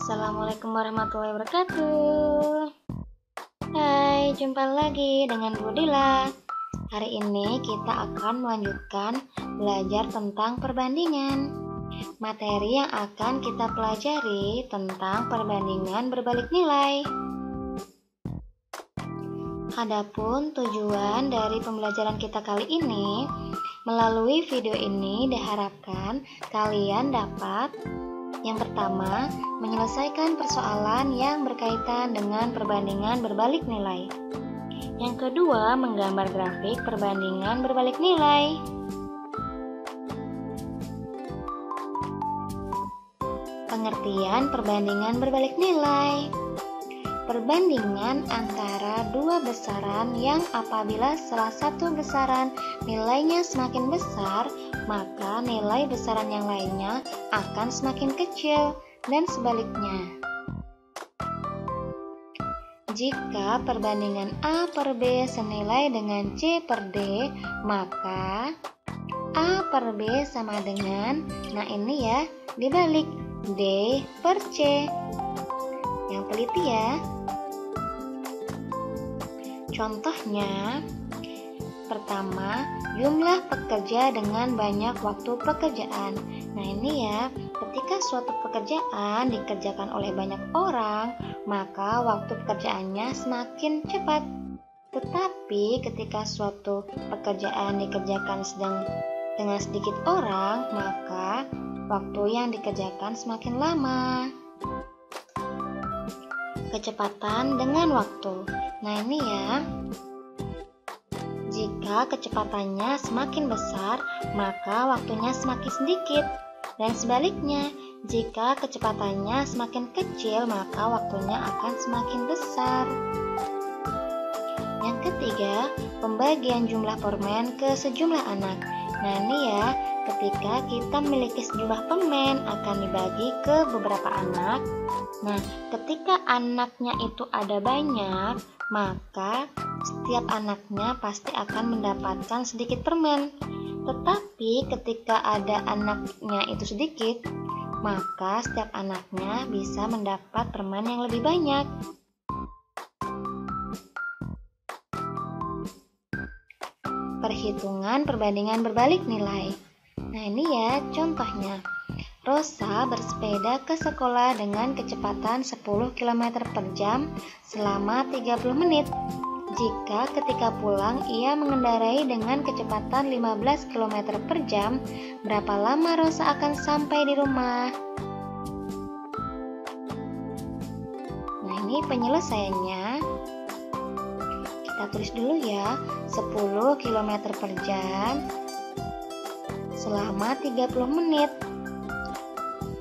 Assalamualaikum warahmatullahi wabarakatuh. Hai, jumpa lagi dengan Budila. Hari ini kita akan melanjutkan belajar tentang perbandingan. Materi yang akan kita pelajari tentang perbandingan berbalik nilai. Adapun tujuan dari pembelajaran kita kali ini, melalui video ini diharapkan kalian dapat yang pertama, menyelesaikan persoalan yang berkaitan dengan perbandingan berbalik nilai. Yang kedua, menggambar grafik perbandingan berbalik nilai. Pengertian perbandingan berbalik nilai. Perbandingan antara dua besaran yang apabila salah satu besaran nilainya semakin besar, maka nilai besaran yang lainnya akan semakin kecil dan sebaliknya. Jika perbandingan A per B senilai dengan C per D, maka A per B sama dengan, nah ini ya, dibalik D per C. Yang teliti ya. Contohnya, pertama, jumlah pekerja dengan banyak waktu pekerjaan. Nah ini ya, ketika suatu pekerjaan dikerjakan oleh banyak orang, maka waktu pekerjaannya semakin cepat. Tetapi ketika suatu pekerjaan dikerjakan dengan sedikit orang, maka waktu yang dikerjakan semakin lama. Kecepatan dengan waktu. Nah ini ya, jika kecepatannya semakin besar, maka waktunya semakin sedikit. Dan sebaliknya, jika kecepatannya semakin kecil, maka waktunya akan semakin besar. Yang ketiga, pembagian jumlah permen ke sejumlah anak. Nah ini ya, ketika kita memiliki sejumlah permen akan dibagi ke beberapa anak. Nah, ketika anaknya itu ada banyak, maka setiap anaknya pasti akan mendapatkan sedikit permen. Tetapi ketika ada anaknya itu sedikit, maka setiap anaknya bisa mendapat permen yang lebih banyak. Perhitungan perbandingan berbalik nilai. Nah ini ya contohnya. Rosa bersepeda ke sekolah dengan kecepatan 10 km per jam selama 30 menit. Jika ketika pulang ia mengendarai dengan kecepatan 15 km per jam, berapa lama Rosa akan sampai di rumah? Nah ini penyelesaiannya. Kita tulis dulu ya, 10 km per jam selama 30 menit.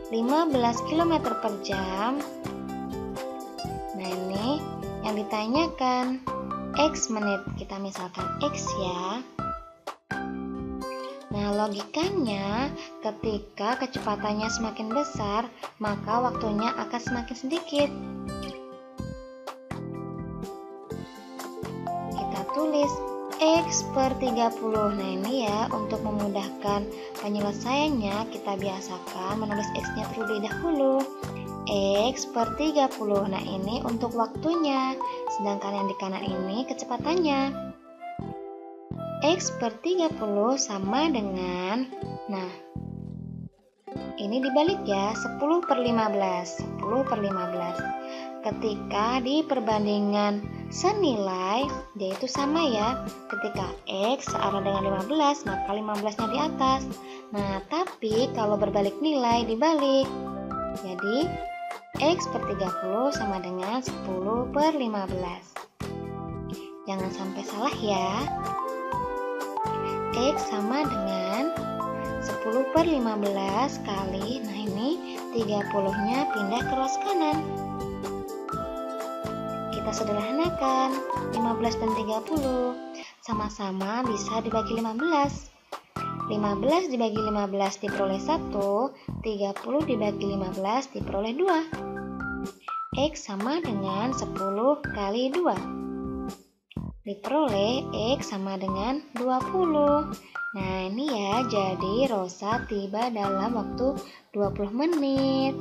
15 km per jam. Nah ini yang ditanyakan X menit, kita misalkan X ya. Nah logikanya, ketika kecepatannya semakin besar, maka waktunya akan semakin sedikit. Kita tulis X per 30. Nah ini ya, untuk memudahkan penyelesaiannya kita biasakan menulis X-nya terlebih dahulu. X per 30. Nah ini untuk waktunya, sedangkan yang di kanan ini kecepatannya. X per 30 sama dengan, nah ini dibalik ya, 10 per 15. 10 per 15. Ketika di perbandingan senilai, dia itu sama ya. Ketika X searah dengan 15, maka 15-nya di atas. Nah, tapi kalau berbalik nilai dibalik. Jadi, X per 30 sama dengan 10 per 15. Jangan sampai salah ya. X sama dengan 10 per 15 kali, nah ini 30-nya pindah ke ruas kanan. Kita sederhanakan, 15 dan 30 sama-sama bisa dibagi 15. 15 dibagi 15 diperoleh 1, 30 dibagi 15 diperoleh 2. X sama dengan 10 kali 2. Diperoleh X sama dengan 20. Nah ini ya, jadi Rosa tiba dalam waktu 20 menit.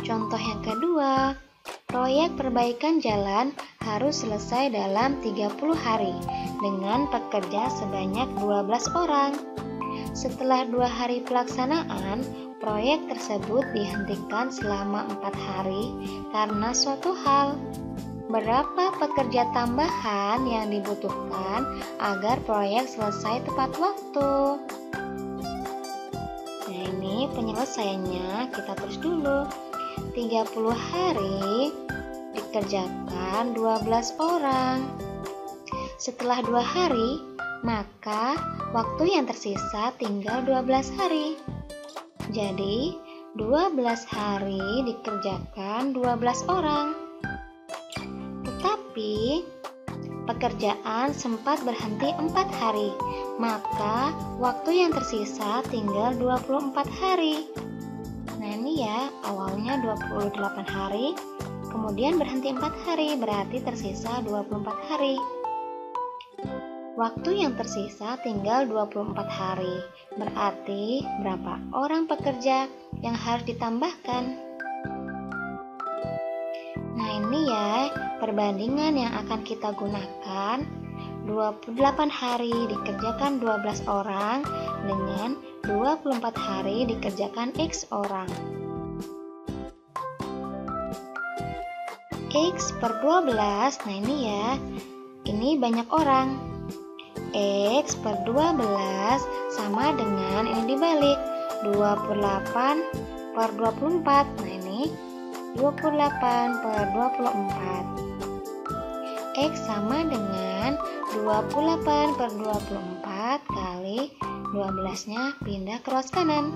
Contoh yang kedua, proyek perbaikan jalan harus selesai dalam 30 hari dengan pekerja sebanyak 12 orang. Setelah 2 hari pelaksanaan, proyek tersebut dihentikan selama 4 hari karena suatu hal. Berapa pekerja tambahan yang dibutuhkan agar proyek selesai tepat waktu? Nah, ini penyelesaiannya kita tulis dulu. 30 hari dikerjakan 12 orang. Setelah 2 hari, maka waktu yang tersisa tinggal 12 hari. Jadi, 12 hari dikerjakan 12 orang. Tetapi, pekerjaan sempat berhenti 4 hari, maka waktu yang tersisa tinggal 24 hari. Nah, ini ya, awalnya 28 hari, kemudian berhenti 4 hari, berarti tersisa 24 hari. Waktu yang tersisa tinggal 24 hari, berarti berapa orang pekerja yang harus ditambahkan? Nah, ini ya, perbandingan yang akan kita gunakan. 28 hari dikerjakan 12 orang dengan 24 hari dikerjakan X orang. X per 12, nah ini ya, ini banyak orang. X per 12 sama dengan ini dibalik, 28 per 24, nah ini 28 per 24. X sama dengan 28 per 24 kali 12-nya pindah ke ruas kanan.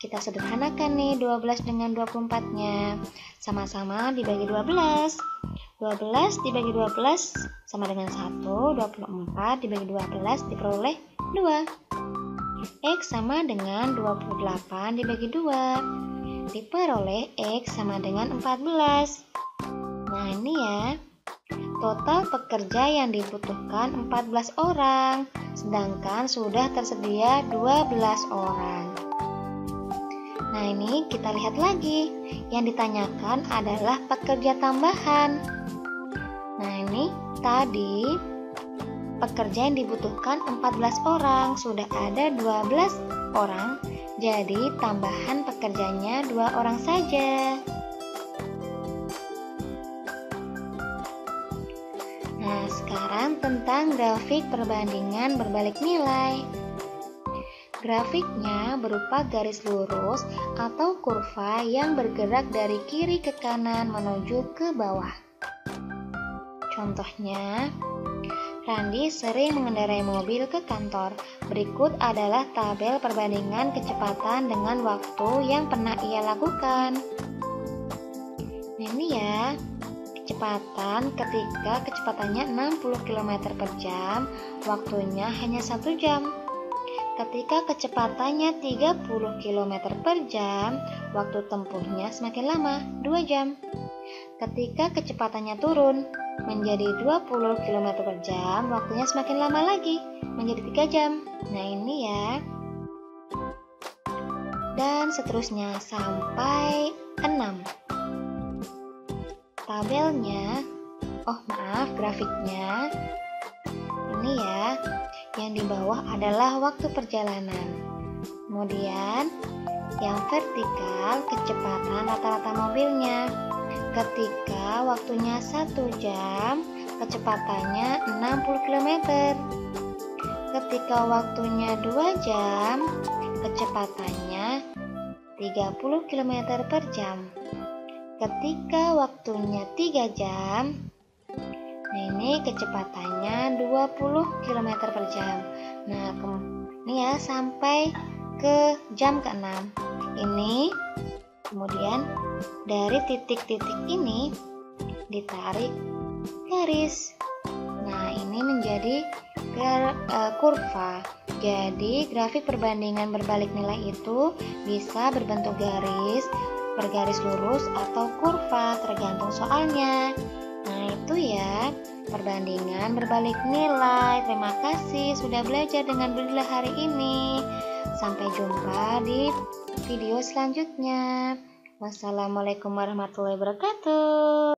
Kita sederhanakan nih 12 dengan 24-nya. Sama-sama dibagi 12. 12 dibagi 12 sama dengan 1. 24 dibagi 12 diperoleh 2. X sama dengan 28 dibagi 2. Diperoleh X sama dengan 14. Nah, ini ya. Total pekerja yang dibutuhkan 14 orang, sedangkan sudah tersedia 12 orang. Nah, ini kita lihat lagi. Yang ditanyakan adalah pekerja tambahan. Nah, ini tadi pekerja yang dibutuhkan 14 orang, sudah ada 12 orang, jadi tambahan pekerjanya 2 orang saja. Nah, sekarang tentang grafik perbandingan berbalik nilai. Grafiknya berupa garis lurus atau kurva yang bergerak dari kiri ke kanan menuju ke bawah. Contohnya, Randi sering mengendarai mobil ke kantor. Berikut adalah tabel perbandingan kecepatan dengan waktu yang pernah ia lakukan. Nah, ini ya. Kecepatan ketika kecepatannya 60 km per jam, waktunya hanya 1 jam. Ketika kecepatannya 30 km per jam, waktu tempuhnya semakin lama, 2 jam. Ketika kecepatannya turun menjadi 20 km per jam, waktunya semakin lama lagi, menjadi 3 jam. Nah, ini ya. Dan seterusnya sampai 6. Tabelnya, grafiknya ini ya, yang di bawah adalah waktu perjalanan. Kemudian yang vertikal kecepatan rata-rata mobilnya. Ketika waktunya 1 jam, kecepatannya 60 km. Ketika waktunya 2 jam, kecepatannya 30 km per jam. Ketika waktunya 3 jam, nah ini kecepatannya 20 km per jam. Nah, ini ya sampai ke jam ke-6. Ini kemudian dari titik-titik ini ditarik garis. Nah, ini menjadi kurva. Jadi, grafik perbandingan berbalik nilai itu bisa berbentuk garis, bergaris lurus atau kurva tergantung soalnya. Nah, itu ya perbandingan berbalik nilai. Terima kasih sudah belajar dengan Brila hari ini. Sampai jumpa di video selanjutnya. Wassalamualaikum warahmatullahi wabarakatuh.